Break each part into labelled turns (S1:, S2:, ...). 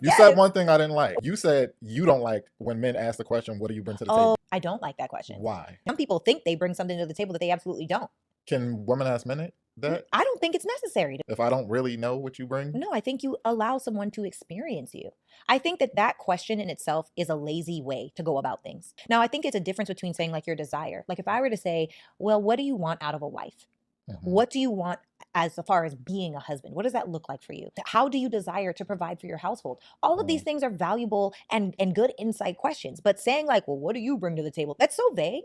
S1: You said one thing I didn't like. You said you don't like when men ask the question, what do you bring to the table?
S2: I don't like that question.
S1: Why?
S2: Some people think they bring something to the table that they absolutely don't.
S1: Can women ask men that?
S2: I don't think it's necessary.
S1: If I don't really know what you bring?
S2: No, I think you allow someone to experience you. I think that question in itself is a lazy way to go about things. Now, I think it's a difference between saying like your desire. Like if I were to say, well, what do you want out of a wife? What do you want as far as being a husband? What does that look like for you? How do you desire to provide for your household? All of these things are valuable and good insight questions. But saying like, well, what do you bring to the table? That's so vague.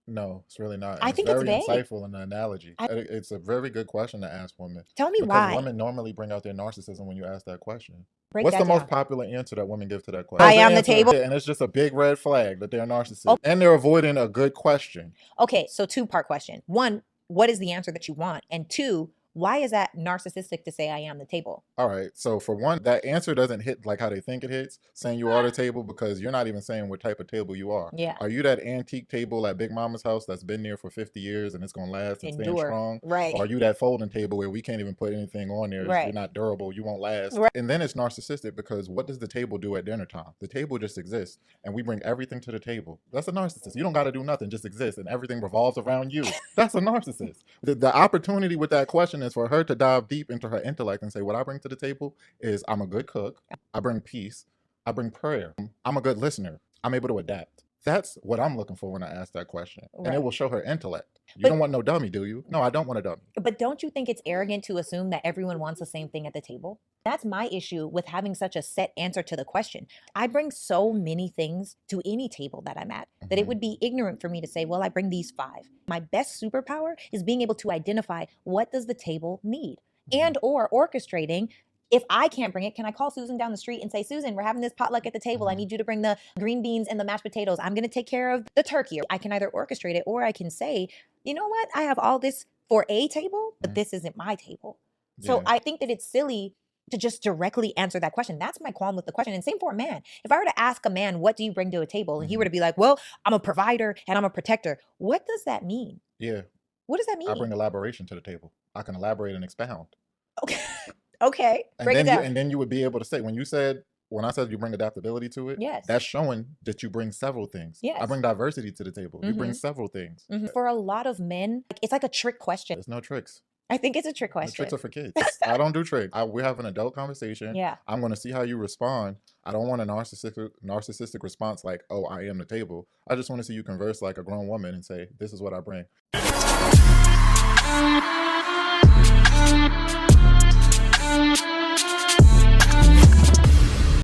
S1: No, it's really not.
S2: I think it's
S1: very
S2: vague.
S1: insightful in the analogy. It's a very good question to ask women.
S2: Tell me
S1: because
S2: why.
S1: Women normally bring out their narcissism when you ask that question.
S2: What's
S1: the most popular answer that women give to that question?
S2: I am the table.
S1: And it's just a big red flag that they're narcissists. And they're avoiding a good question.
S2: Okay, so two-part question. One, what is the answer that you want? And two, why is that narcissistic to say I am the table?
S1: All right. So for one, that answer doesn't hit like how they think it hits, saying you are the table, because you're not even saying what type of table you are.
S2: Yeah.
S1: Are you that antique table at Big Mama's house that's been there for 50 years and it's going to last and stay strong?
S2: Right.
S1: Or are you that folding table where we can't even put anything on there?
S2: Right.
S1: You're not durable. You won't last.
S2: Right.
S1: And then it's narcissistic because what does the table do at dinner time? The table just exists and we bring everything to the table. That's a narcissist. You don't got to do nothing, just exist, and everything revolves around you. That's a narcissist. The opportunity with that question is for her to dive deep into her intellect and say, what I bring to the table is I'm a good cook, I bring peace, I bring prayer, I'm a good listener, I'm able to adapt. That's what I'm looking for when I ask that question. Right. And it will show her intellect. You don't want no dummy, do you? No, I don't want a dummy. But
S2: don't you think it's arrogant to assume that everyone wants the same thing at the table? That's my issue with having such a set answer to the question. I bring so many things to any table that I'm at that it would be ignorant for me to say, well, I bring these 5. My best superpower is being able to identify what does the table need and or orchestrating. If I can't bring it, can I call Susan down the street and say, Susan, we're having this potluck at the table. I need you to bring the green beans and the mashed potatoes. I'm going to take care of the turkey. I can either orchestrate it or I can say, you know what? I have all this for a table, but this isn't my table. So I think that it's silly to just directly answer that question. That's my qualm with the question. And same for a man. If I were to ask a man, what do you bring to a table? And he were to be like, well, I'm a provider and I'm a protector. What does that mean?
S1: Yeah.
S2: What does that mean?
S1: I bring elaboration to the table. I can elaborate and expound.
S2: Okay. Okay. Break it down.
S1: And then you would be able to say, when I said you bring adaptability to it,
S2: yes,
S1: that's showing that you bring several things.
S2: Yes.
S1: I bring diversity to the table. You bring several things.
S2: For a lot of men, it's like a trick question.
S1: There's no tricks.
S2: I think it's a trick question.
S1: The tricks are for kids. I don't do tricks. We have an adult conversation.
S2: Yeah. I'm
S1: going to see how you respond. I don't want a narcissistic response like, oh, I am the table. I just want to see you converse like a grown woman and say, this is what I bring.